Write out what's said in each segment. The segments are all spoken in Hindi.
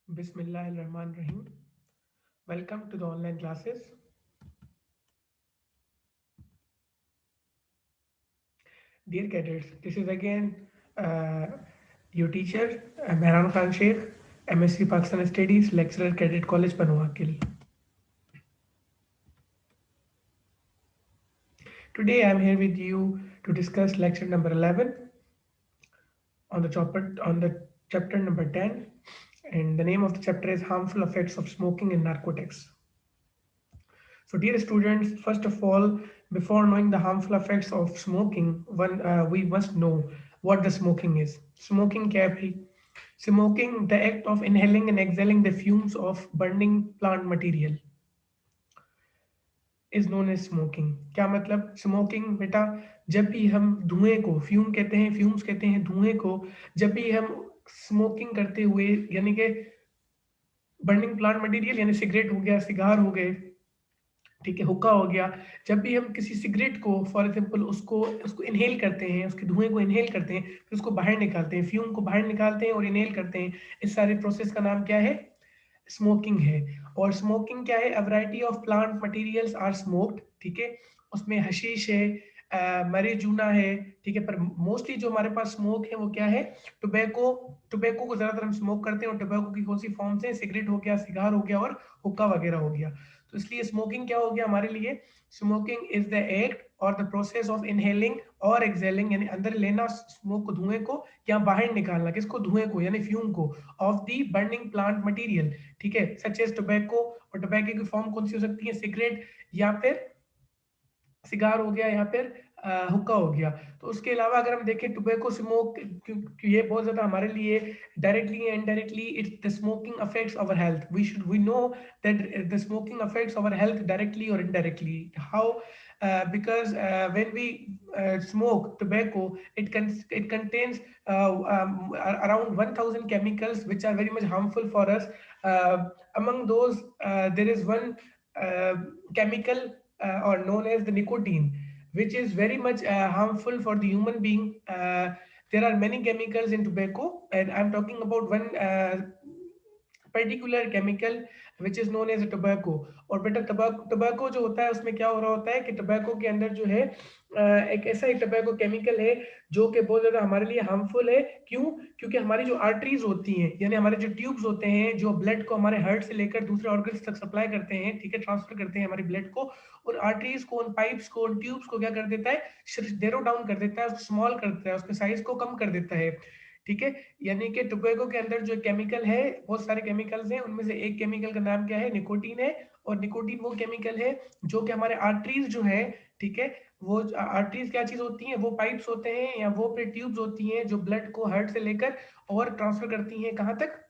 Bismillahirrahmanirrahim. Welcome to the online classes. Dear cadets, this is again uh, your teacher, Mehran Khan Sheikh, MSc Pakistan Studies, lecturer, Cadet College, Panuakil. Today I am here with you to discuss lecture number 11 on the chapter number 10, and the name of the chapter is Harmful Effects of Smoking and Narcotics. So, dear students, first of all, before knowing the harmful effects of smoking, we must know what the smoking is. Smoking क्या है भाई? Smoking, the act of inhaling and exhaling the fumes of burning plant material, is known as smoking. क्या मतलब? Smoking बेटा, जब भी हम धुएं को फ्यूम कहते हैं, फ्यूम्स कहते हैं धुएं को, जब भी हम स्मोकिंग करते हुए यानी कि बर्निंग प्लांट मटेरियल यानी सिगरेट हो गया, सिगार हो गए, ठीक है, हुक्का हो गया, जब भी हम किसी सिगरेट को फॉर एग्जांपल उसको उसको इनहेल करते हैं, उसके धुएं को इनहेल करते हैं, फिर उसको बाहर निकालते हैं, फ्यूम को बाहर निकालते हैं और इनहेल करते हैं, इस सारे प्रोसेस का नाम क्या है? स्मोकिंग है। और स्मोकिंग क्या है? A variety of plant materials are smoked, ठीक है, उसमें हशीश है, मरीजूना है, ठीक है, पर मोस्टली जो हमारे पास स्मोक है वो क्या है? टोबैको। टोबैको को ज्यादातर हम स्मोक करते हैं, और टोबैको की कौन सी फॉर्म्स है? सिगरेट हो गया, सिगार हो गया और हुक्का वगैरह हो गया। तो इसलिए स्मोकिंग क्या हो गया हमारे लिए? स्मोकिंग इज द एक्ट और द प्रोसेस ऑफ इनहेलिंग और एक्सहेलिंग, यानी अंदर लेना स्मोक को, धुएं को, या बाहर निकालना किसको? धुएं को यानी फ्यूम को, of the burning plant material, ठीक है, सच एज टोबैको। और टोबैको की फॉर्म कौन सी हो सकती है? सिगरेट, या फिर सिगार हो गया, या फिर हुक्का हो गया। तो उसके अलावा अगर हम देखें टोबैको स्मोक, क्योंकि ये बहुत ज्यादा हमारे लिए directly and indirectly it's the smoking affects our health. We know that the smoking affects our health directly और indirectly. How? Because when we smoke tobacco, it contains around 1000 chemicals which are very much harmful for us. Among those, there is one chemical or known as the nicotine, which is very much harmful for the human being. There are many chemicals in tobacco, and I'm talking about one particular chemical which is known as tobacco. और बेटा टोबैको जो होता है उसमें क्या हो रहा होता है कि टोबैको के अंदर जो है एक ऐसा ही टोबैको केमिकल है जो कि बहुत ज्यादा हमारे लिए हार्मफुल है। क्यों? क्योंकि हमारी जो आर्टरीज होती हैं, यानी हमारे जो ट्यूब्स होते हैं जो ब्लड को हमारे हार्ट से लेकर दूसरे ऑर्गन्स तक सप्लाई करते हैं, ठीक है, ट्रांसफर करते हैं हमारे ब्लड को, उन आर्टरीज को, उन पाइप्स को, उन ट्यूब्स को क्या कर देता है? नैरो डाउन कर देता है, उसको स्मॉल कर देता है, उसके साइज को कम कर देता है, ठीक है। यानी कि टोबैको के अंदर जो केमिकल है, बहुत सारे केमिकल्स हैं, उनमें से एक केमिकल का नाम क्या है? निकोटीन है। और निकोटीन वो केमिकल है जो कि हमारे आर्टरीज जो है, ठीक है, वो आर्टरीज क्या चीज होती हैं? वो पाइप्स होते हैं या वो ट्यूब्स होती हैं जो ब्लड को हार्ट से लेकर और ट्रांसफर करती हैं कहाँ तक?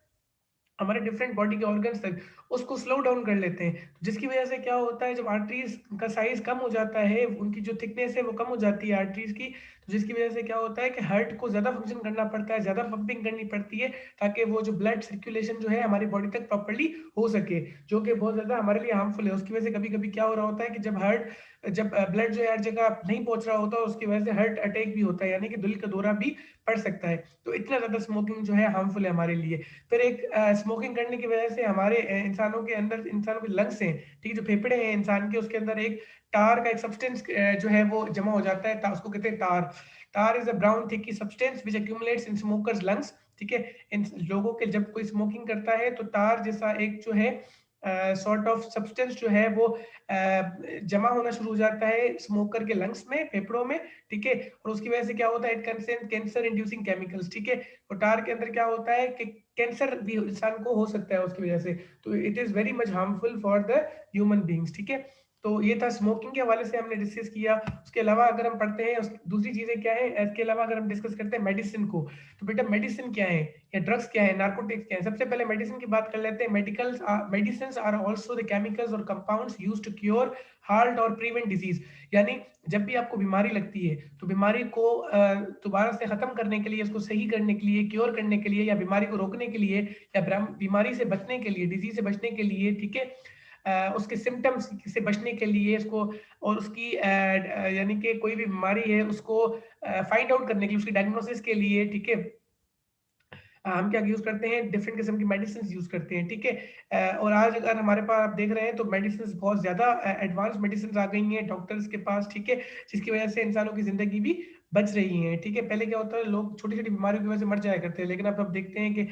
हमारे डिफरेंट बॉडी के ऑर्गन्स तक, उसको स्लो डाउन कर लेते हैं। तो जिसकी वजह से क्या होता है? जब आर्टरीज का साइज कम हो जाता है, उनकी जो थिकनेस है वो कम हो जाती है आर्टरीज की, तो जिसकी वजह से क्या होता है कि हार्ट को ज्यादा फंक्शन करना पड़ता है, ज्यादा पंपिंग करनी पड़ती है, ताकि वो जो ब्लड सर्कुलेशन जो है हमारी बॉडी तक प्रॉपर्ली हो सके, जो कि बहुत ज्यादा हमारे लिए हार्मफुल है। उसकी वजह से कभी कभी क्या हो रहा होता है कि जब ब्लड जो है हर जगह नहीं पहुंच रहा होता, उसकी वजह से हार्ट अटैक भी होता है, यानी कि दिल का दौरा भी पड़ सकता है। तो इतना ज्यादा स्मोकिंग जो है हार्मफुल है हमारे लिए। फिर एक स्मोकिंग करने की वजह से हमारे इंसानों के अंदर, इंसानों के लंग्स हैं, ठीक है, जो फेफड़े हैं इंसान के, उसके अंदर एक टार का एक सब्सटेंस जो है वो जमा हो जाता है, उसको कहते हैं tar. Tar is a brown thicky substance which accumulates in smokers lungs, ठीक है। इन लोगों के, जब कोई स्मोकिंग करता है तो टार जैसा एक जो है सॉर्ट ऑफ सब्सटेंस जो है वो जमा होना शुरू हो जाता है स्मोकर के लंग्स में, फेफड़ों में, ठीक है। और उसकी वजह से क्या होता है? It contains cancer inducing chemicals, ठीक है। और टार के अंदर क्या होता है कि कैंसर भी इंसान को हो सकता है उसकी वजह से। तो it is very much harmful for the human beings, ठीक है। तो ये था स्मोकिंग के हवाले से हमने डिस्कस किया। उसके अलावा अगर हम पढ़ते हैं दूसरी चीजें क्या है, इसके अलावा अगर हम डिस्कस करते हैं मेडिसिन को, तो बेटा मेडिसिन क्या है या ड्रग्स क्या है, नार्कोटिक्स क्या है? सबसे पहले मेडिसिन की बात कर लेते हैं। Medicine are also the chemicals और compounds used to cure heart और प्रिवेंट डिजीज। यानी जब भी आपको बीमारी लगती है तो बीमारी को दोबारा से खत्म करने के लिए, इसको सही करने के लिए, क्योर करने के लिए, या बीमारी को रोकने के लिए, या बीमारी से बचने के लिए, डिजीज से बचने के लिए, ठीक है, उसके सिम्टम्स से बचने के लिए, इसको और उसकी यानी कि कोई भी बीमारी है उसको फाइंड आउट करने के लिए, उसकी डायग्नोसिस के लिए, ठीक है, हम क्या यूज़ करते हैं, डिफरेंट किस्म की मेडिसिन्स यूज़ करते हैं, ठीक है? और आज अगर हमारे पास आप देख रहे हैं तो मेडिसिन्स बहुत ज़्यादा एडवांस मेडिसिन्स आ गई हैं डॉक्टर्स के पास, ठीक है? जिसकी वजह से इंसानों की ज़िंदगी भी बच रही है, ठीक है? पहले क्या होता है, लोग छोटी-छोटी बीमारियों की वजह से मर जाया करते हैं, लेकिन अब देखते हैं कि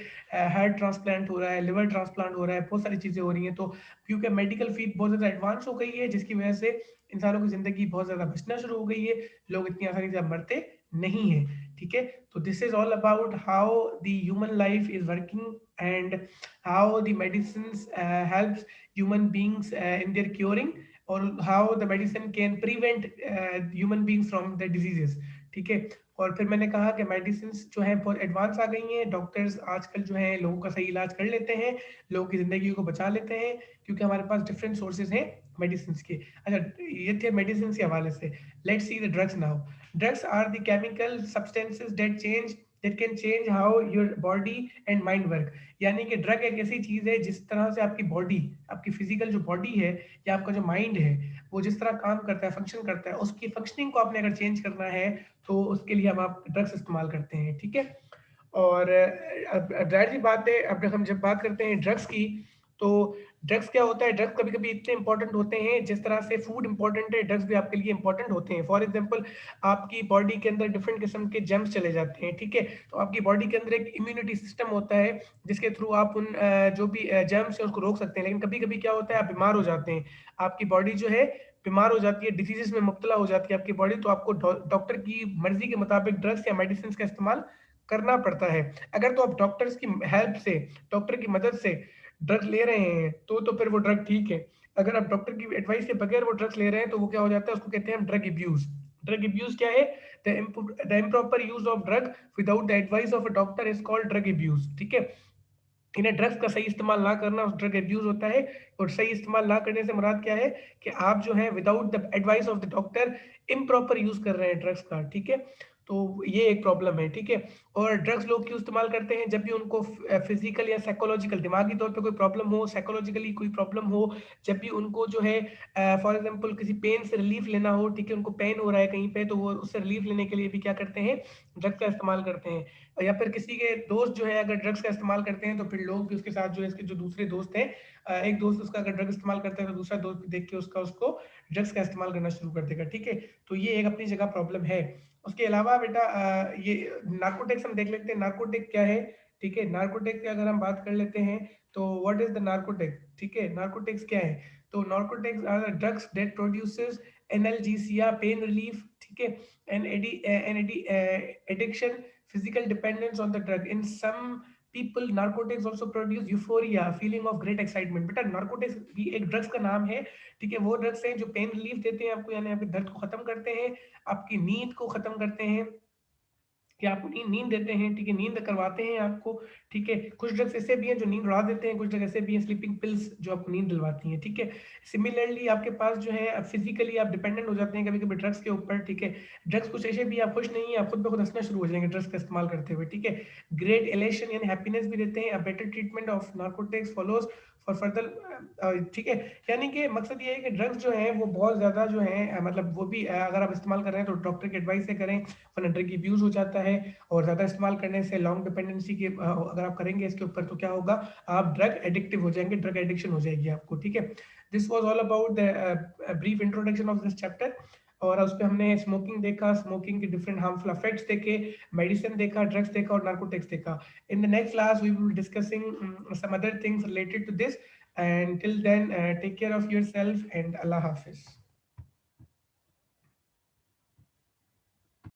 हार्ट ट्रांसप्लांट हो रहा है, लिवर ट्रांसप्लांट हो रहा है, बहुत सारी चीज़ें हो रही हैं। तो क्योंकि मेडिकल फील्ड बहुत ज़्यादा एडवांस हो गई है, जिसकी वजह से इंसानों की ज़िंदगी बहुत ज़्यादा बचना शुरू हो गई है, लोग इतनी आसानी से अब मरते नहीं हैं, ठीक है? तो this is all about how the human life is working and how the medicines helps human beings in their curing, और how the medicine can prevent human beings from the diseases, ठीक है? और फिर मैंने कहा कि मेडिसिन्स जो है बहुत एडवांस आ गई हैं, डॉक्टर्स आजकल जो है लोगों का सही इलाज कर लेते हैं, लोगों की जिंदगी को बचा लेते हैं, क्योंकि हमारे पास डिफरेंट सोर्सेज हैं मेडिसिन के। अच्छा, ये थे मेडिसिन के हवाले से। Let's see the drugs now. Drugs are the chemical substances that can change how your body and mind work। यानी कि ड्रग एक ऐसी चीज है जिस तरह से आपकी बॉडी, आपकी फिजिकल जो बॉडी है या आपका जो माइंड है, वो जिस तरह काम करता है, फंक्शन करता है, उसकी फंक्शनिंग को आपने अगर चेंज करना है तो उसके लिए हम आप ड्रग्स इस्तेमाल करते हैं, ठीक है? और अब ज़ाहिर सी बात है, अब हम जब बात करते हैं ड्रग्स की, तो ड्रग्स क्या होता है, ड्रग्स कभी-कभी इतने इम्पोर्टेंट होते हैं, जिस तरह से फूड इम्पोर्टेंट है, ड्रग्स भी आपके लिए इम्पोर्टेंट होते हैं। फॉर एग्ज़ाम्पल, आपकी बॉडी के अंदर डिफरेंट किस्म के जर्म्स चले जाते हैं, ठीक है? तो आपकी बॉडी के अंदर एक इम्यूनिटी सिस्टम होता है, जिसके थ्रू आप उन जो भी जर्म्स हैं, उसको रोक सकते हैं। लेकिन कभी-कभी क्या होता है, आप बीमार हो जाते हैं, आपकी बॉडी जो है बीमार हो जाती है, डिसीज़ेज़ में मुब्तला हो जाती है आपकी बॉडी, तो आपको डॉक्टर की मर्ज़ी के मुताबिक ड्रग्स या मेडिसिन्स का इस्तेमाल करना पड़ता है। अगर तो आप डॉक्टर्स की हेल्प से, डॉक्टर की मदद से ड्रग ले रहे हैं, तो फिर वो ड्रग ठीक है। अगर आप डॉक्टर की एडवाइस के बगैर वो ड्रग्स ले रहे हैं, तो वो क्या हो जाता है, उसको कहते हैं हम ड्रग अब्यूज़। ड्रग अब्यूज़ क्या है? The improper use of drug without the advice of a doctor is called drug abuse, ठीक है? इन्हें ड्रग्स का सही इस्तेमाल ना करना उस ड्रग अब्यूज़ होता है। और सही इस्तेमाल ना करने से मुराद क्या है कि आप जो है without the advice of the doctor improper use कर रहे हैं ड्रग्स का, ठीक है? तो ये एक प्रॉब्लम है, ठीक है? और ड्रग्स लोग क्यों इस्तेमाल करते हैं? जब भी उनको फिज़िकल या साइकोलॉजिकल, दिमागी तौर पे कोई प्रॉब्लम हो, साइकोलॉजिकली कोई प्रॉब्लम हो, जब भी उनको जो है फॉर एग्ज़ाम्पल किसी पेन से रिलीफ़ लेना हो, ठीक है? उनको पेन हो रहा है कहीं पे, तो वो उससे रिलीफ़ लेने के लिए भी क्या करते हैं? ड्रग्स का इस्तेमाल करते हैं। या फिर किसी के दोस्त जो है अगर ड्रग्स का इस्तेमाल करते हैं, तो फिर लोग भी उसके साथ जो है, इसके जो दूसरे दोस्त हैं, एक दोस्त उसका अगर ड्रग इस्तेमाल करता है, तो दूसरा दोस्त भी देख के उसको ड्रग्स का इस्तेमाल करना शुरू कर देगा, ठीक है? तो ये एक अपनी जगह प्रॉब्लम है। उसके अलावा बेटा ये नार्कोटिक्स हम देख लेते हैं, नार्कोटिक क्या है, ठीक है? नार्कोटिक की अगर हम बात कर लेते हैं, तो व्हाट इज़ द नार्कोटिक, ठीक है? नार्कोटिक्स क्या है? तो narcotics are the drugs that produces analgesia, pain relief, ठीक है? Addiction, physical dependence on the drug. In some people, narcotics also produce euphoria, feeling of great excitement। बेटा नार्कोटिक्स भी एक ड्रग्स का नाम है, ठीक है? वो ड्रग्स हैं जो पेन रिलीफ देते हैं आपको, यानी आपके दर्द को खत्म करते हैं, आपकी नींद को खत्म करते हैं, कि आपको नींद देते हैं, ठीक है? नींद करवाते हैं आपको, ठीक है? कुछ ड्रग्स ऐसे भी हैं जो नींद उड़ा देते हैं, कुछ ड्रग ऐसे भी हैं स्लीपिंग पिल्स जो आपको नींद दिलवाती हैं, ठीक है? सिमिलरली आपके पास जो है फिजिकली आप डिपेंडेंट हो जाते हैं कभी-कभी ड्रग्स के ऊपर, ठीक है? ड्रग्स कुछ ऐसे भी, आप खुश नहीं हैं, आप खुद ब खुद हँसना शुरू हो जाएँगे ड्रग्स का इस्तेमाल करते हुए, ठीक है? ग्रेट एलेशन यानी हैप्पीनेस भी देते हैं। A better treatment of narcotics follows for further, ठीक है? यानी कि मकसद ये है कि ड्रग्स जो हैं वो बहुत ज़्यादा जो हैं मतलब वो भी अगर आप इस्तेमाल कर रहे हैं तो डॉक्टर की एडवाइस से करें, वरना ड्रग अब्यूज़ हो जाता है। और ज़्यादा इस्तेमाल करने से लॉन्ग डिपेंडेंसी के अगर आप करेंगे इसके ऊपर, तो क्या होगा, आप ड्रग एडिक्टिव हो जाएँगे, ड्रग एडिक्शन हो जाएगी आपको, ठीक है? This was all about the brief introduction of this chapter. और उसपे हमने स्मोकिंग देखा, स्मोकिंग के डिफरेंट हार्मफुल इफेक्ट्स देखे, मेडिसिन देखा, ड्रग्स देखा और नार्कोटिक्स देखा। In the next class, we will be discussing some other things related to this. And till then, take care of yourself and Allah Hafiz.